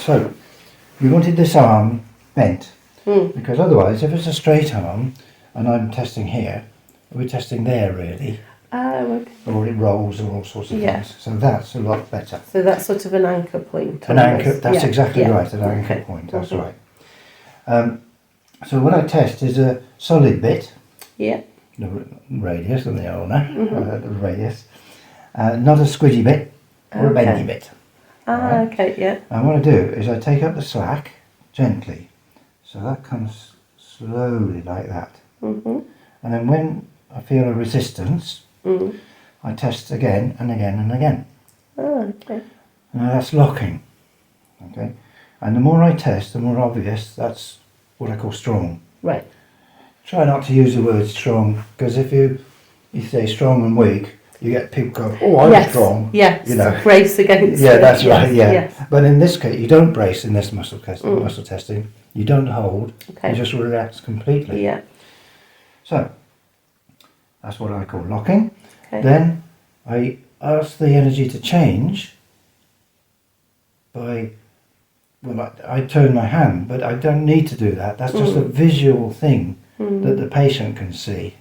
So, we wanted this arm bent, Mm. because otherwise, if it's a straight arm, and I'm testing here, we're testing there really, Oh, okay. or it rolls or all sorts of Yeah. things. So that's a lot better. So that's sort of an anchor point. An almost. anchor, that's Yeah, exactly yeah. right, an anchor Okay. point, that's Mhm. right. So what I test is a solid bit, Yeah. the radius and the ulnar, Mhm. the radius, not a squidgy bit or a Okay. bendy bit. Ah, Right. okay, yeah. And what I do is I take up the slack gently, so that comes slowly like that. Mhm. And then when I feel a resistance, Mm. I test again and again and again. Ah, okay. Now that's locking, okay? And the more I test, the more obvious that's what I call strong. Right. Try not to use the word strong, because if you say strong and weak, you get people go, oh, I'm Yes. strong. Yes. You know. Brace against. Yeah, it. that's Yes. right, yeah. Yes. But in this case, you don't brace in this muscle testing. Mm. Muscle testing. You don't hold, Okay. you just relax completely. Yeah. So, that's what I call locking. Okay. Then I ask the energy to change by, well, I turn my hand, but I don't need to do that. That's just a visual thing that the patient can see.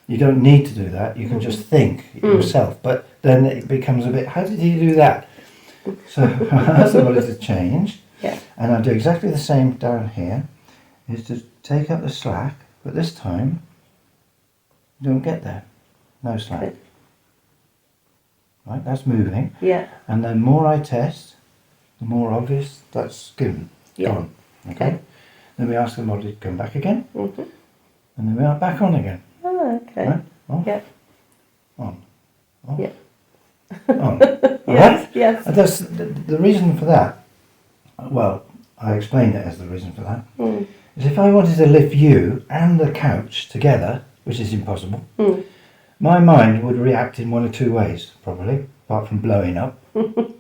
You don't need to do that. You can just think yourself. But then it becomes a bit, how did he do that? So I ask the body to change. Yeah. And I do exactly the same down here, is to take up the slack, but this time, don't get there. No slack. Okay. Right, that's moving. Yeah. And the more I test, the more obvious that's given. Yeah. Gone. Okay? Okay. Then we ask the body to come back again, Mhm. and then we are back on again. Ah, okay. Right? Off, Yeah. on, off, Yeah. on. Yes. Alright? Yes. And that's the reason for that. Well, I explained it as the reason for that. Mm. Is if I wanted to lift you and the couch together, which is impossible, Mm. my mind would react in one of two ways, probably, apart from blowing up. It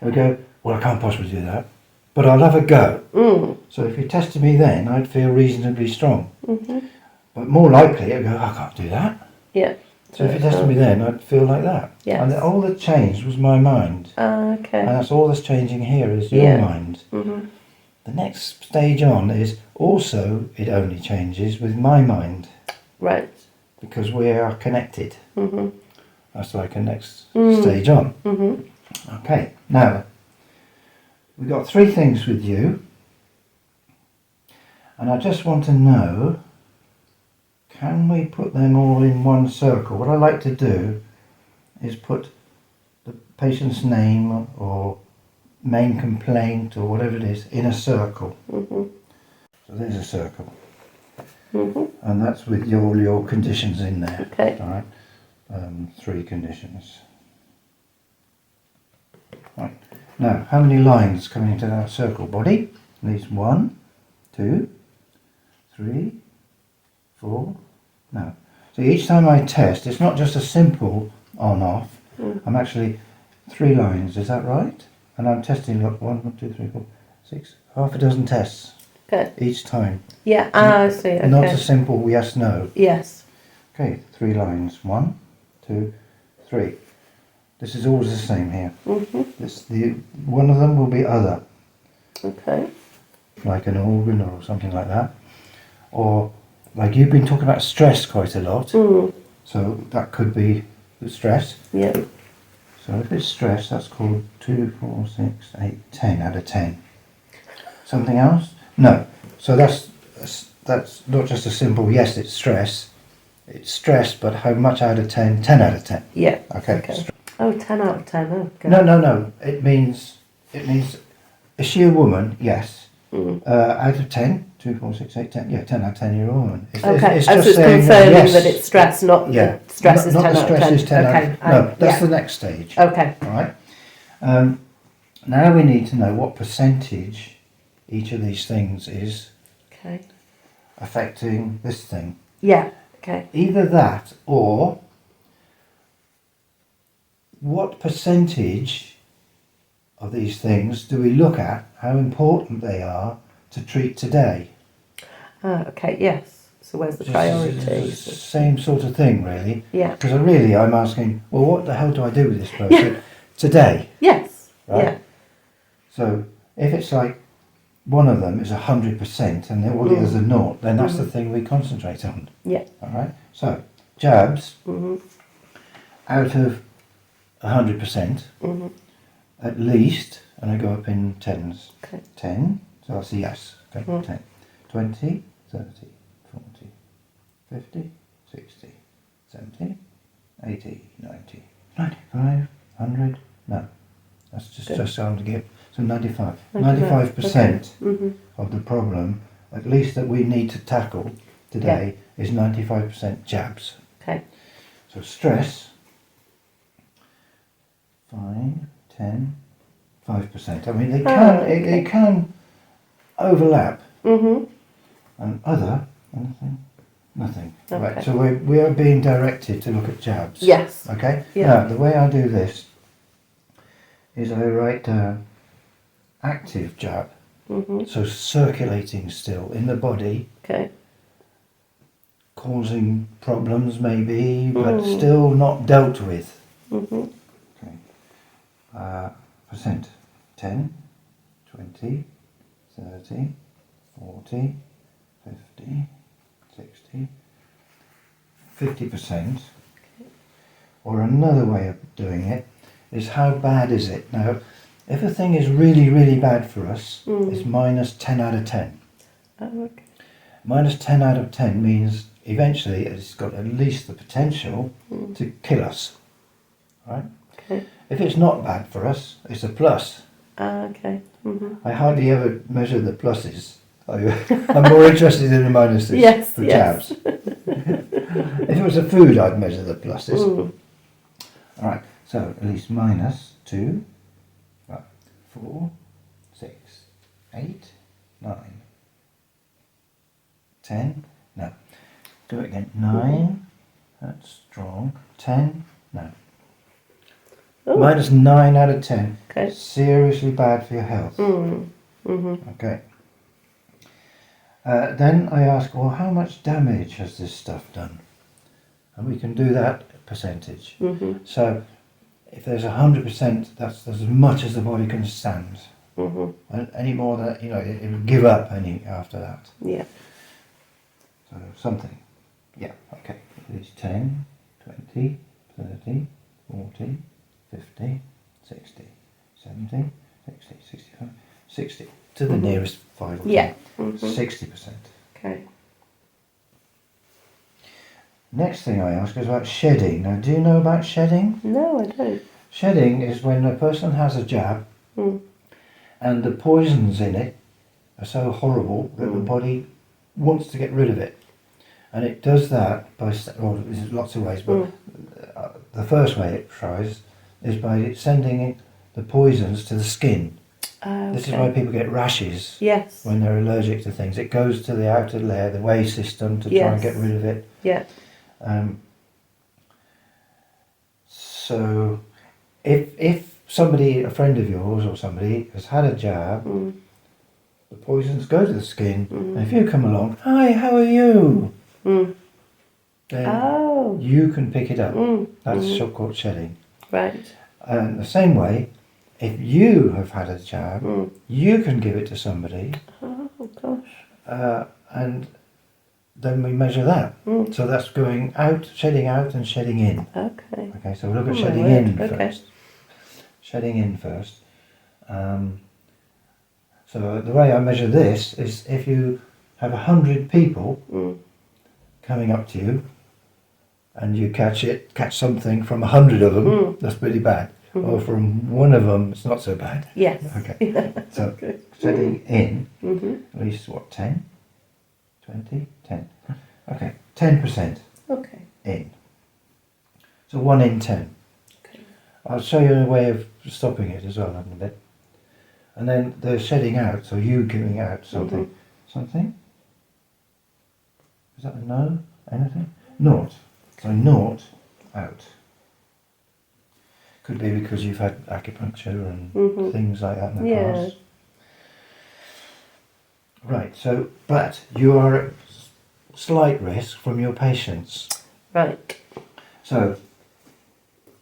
would go, well, I can't possibly do that, but I'll have a go. Mm. So if you tested me then, I'd feel reasonably strong. Mhm. But more likely, I'd go, I can't do that. Yeah. So if you tested me then, I'd feel like that. Yes. And all that changed was my mind. Ah, okay. And that's all that's changing here is your Yeah. mind. Mhm. The next stage on is also, it only changes with my mind, Right. because we are connected. Mhm. That's like a next stage on. Mhm. Okay, now, we've got three things with you. And I just want to know, can we put them all in one circle? What I like to do is put the patient's name or main complaint or whatever it is in a circle. Mhm. So there's a circle. Mhm. And that's with all your conditions in there. Okay. All right. 3 conditions. Right. Now, how many lines come into that circle? Body. At least 1, 2, 3, 4. No. So each time I test, it's not just a simple on-off. I'm actually 3 lines. Is that right? And I'm testing. Look, 1, 2, 3, 4, 6. Half a dozen tests Okay. each time. Yeah. Ah, I see. Okay. Not a simple yes/no. Yes. Okay, 3 lines. 1, 2, 3. This is always the same here. Mhm. One of them will be other, Okay. like an organ or something like that. Or like you've been talking about stress quite a lot, Mm. so that could be the stress. Yeah. So if it's stress, that's called 2, 4, 6, 8, 10 out of 10. Something else? No. So that's not just a simple yes, it's stress. It's stress, but how much out of 10? 10 out of 10. Yeah. Okay. Okay. Oh, 10 out of 10. Oh, God. No. It means, is she a woman? Yes. Mm. Out of 10, 2, 4, 6, 8, 10. Yeah, 10 out of 10, you're a woman. Okay. It's Oh, so just it's saying confirming yes. that it's stress, not Yeah. the stress is Not 10 the out of stress 10. is 10 okay. out. No, that's yeah. the next stage. Okay. All right. Now we need to know what percentage each of these things is Okay. affecting this thing. Yeah. Okay. Either that or what percentage of these things do we look at, how important they are to treat today. Ah, okay. Yes. So where's the It's priorities? same sort of thing, really. Yeah. Because I'm asking, well, what the hell do I do with this person today? Yes. Right? Yeah. So if it's like one of them is 100% and all the others are naught, then that's the thing we concentrate on. Yeah. All right. So jabs Mm-hmm. out of 100%, at least, and I go up in tens. Okay. 10. So that's a yes. Okay. 10, 20, 30, 40, 50, 60, 70, 80, 90, 95, 100. No, that's just time to give. So 95. 95% of the problem, at least that we need to tackle today, is 95% jabs. Okay. So stress, 5, 10, 5%. I mean, it can overlap. And other, anything? Nothing. Okay. Right, so we are being directed to look at jabs. Yes. Okay? Yeah. Now, the way I do this is I write down active jab, so circulating still in the body, Okay. causing problems maybe, but still not dealt with. Mm-hmm. Okay. Percent. 10, 20, 30, 40, 50, 60, 50%. Or another way of doing it is how bad is it? Now, if a thing is really, really bad for us, it's minus 10 out of 10. Oh, okay. Minus 10 out of 10 means eventually it's got at least the potential to kill us. Right? Okay. If it's not bad for us, it's a plus. Okay. Mm-hmm. I hardly ever measure the pluses. I'm more interested in the minuses Yes, for yes. jabs. If it was a food, I'd measure the pluses. All right, so at least minus 2, 4, 6, 8, 9, 10. No. Do it again. 9. That's strong. 10. No. Oh. Minus 9 out of 10. Okay. Seriously bad for your health. Okay. Then I ask, well, how much damage has this stuff done? And we can do that percentage. So if there's 100%, that's as much as the body can stand. And any more than that, it will give up any after that. Yeah. So something. Yeah, okay. At least 10, 20, 30, 40, 50, 60, 70, 60, 65, 60. To the nearest 5 or 10. Yeah. 60%. Okay. Next thing I ask is about shedding. Now, do you know about shedding? No, I don't. Shedding is when a person has a jab and the poisons in it are so horrible that the body wants to get rid of it. And it does that by, well, there's lots of ways, but the first way it tries is by sending the poisons to the skin. Okay. This is why people get rashes Yes. when they're allergic to things. It goes to the outer layer, the way system, to try and get rid of it. Yeah. So if somebody, a friend of yours or somebody, has had a jab, the poisons go to the skin, and if you come along, hi, how are you? Then you can pick it up. That's called shedding. Right. And the same way, if you have had a jab, you can give it to somebody, Oh gosh. and then we measure that. So that's going out, shedding out and shedding in. Okay. Okay, so we'll look at Oh, my shedding word. in Okay. first. Shedding in first. So the way I measure this is if you have 100 people coming up to you and you catch something from 100 of them, that's pretty bad. Or from one of them, it's not so bad. Yes. Okay. So shedding in, at least what, 10? 20? 10. Okay, 10% Okay. in. So 1 in 10. Okay. I'll show you a way of stopping it as well in a bit. And then the shedding out, so you giving out something. Something? Is that a no? Anything? Naught. So naught out. Could be because you've had acupuncture and things like that in the past. Right, so, but you are at slight risk from your patients. Right. So,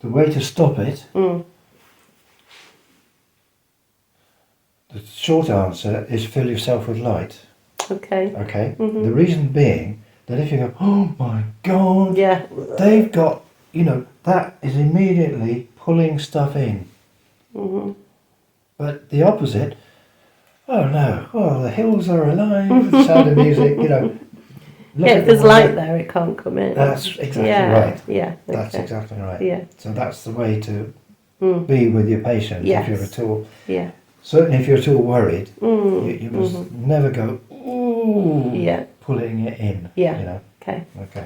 the way to stop it, the the short answer is fill yourself with light. Okay. Okay? Mhm. The reason being that if you go, oh my God, Yeah. they've got, that is immediately pulling stuff in. Mhm. But the opposite, oh no, oh the hills are alive with the sound of music, look Yeah, at if the there's light weather. there, it can't come in. That's exactly Yeah. right. Yeah. That's Okay. exactly right. Yeah. So that's the way to Mm. be with your patient if you're Yes. at all, Yeah. certainly if you're at all worried, Mm. you must Mhm. never go, ooh, Yeah. pulling it in, Yeah. Okay. Okay.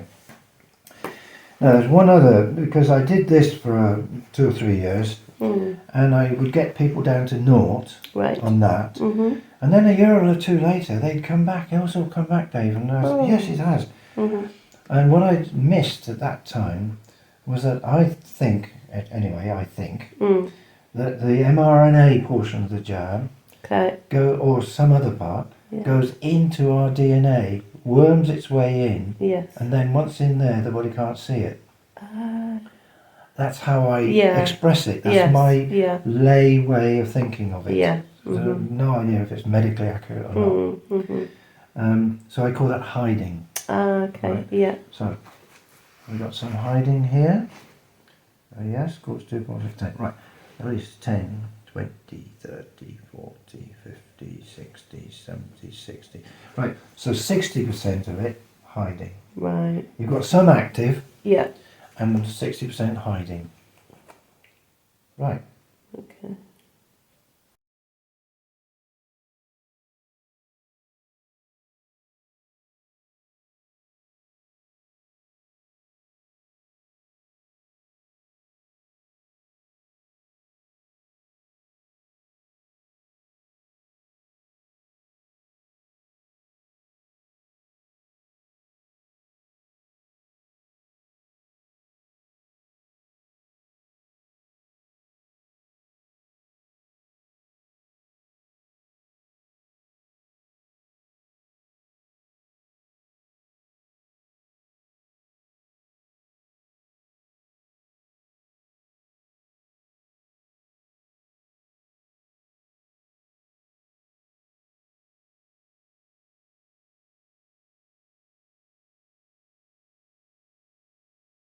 Now there's one other, because I did this for 2 or 3 years, Mm. and I would get people down to naught Right. on that, Mhm. and then a year or two later they'd come back, also come back, Dave, and I said, yes, it has. Mhm. And what I missed at that time was that I think Mm. that the mRNA portion of the jab, Okay. or some other part, Yeah. goes into our DNA, worms its way in, Yes. and then once in there, the body can't see it. Uh, That's how I Yeah. express it. That's yes. my Yeah. lay way of thinking of it. Yeah. I have no idea if it's medically accurate or not. Mhm. So I call that hiding. Okay. Right. Yeah. So we've got some hiding here. Yes, quarters to 10. Right. At least 10, 20, 30, 40, 50, 60, 70, 60. Right. So 60% of it hiding. Right. You've got some active Yeah. and 60% hiding. Right. Okay.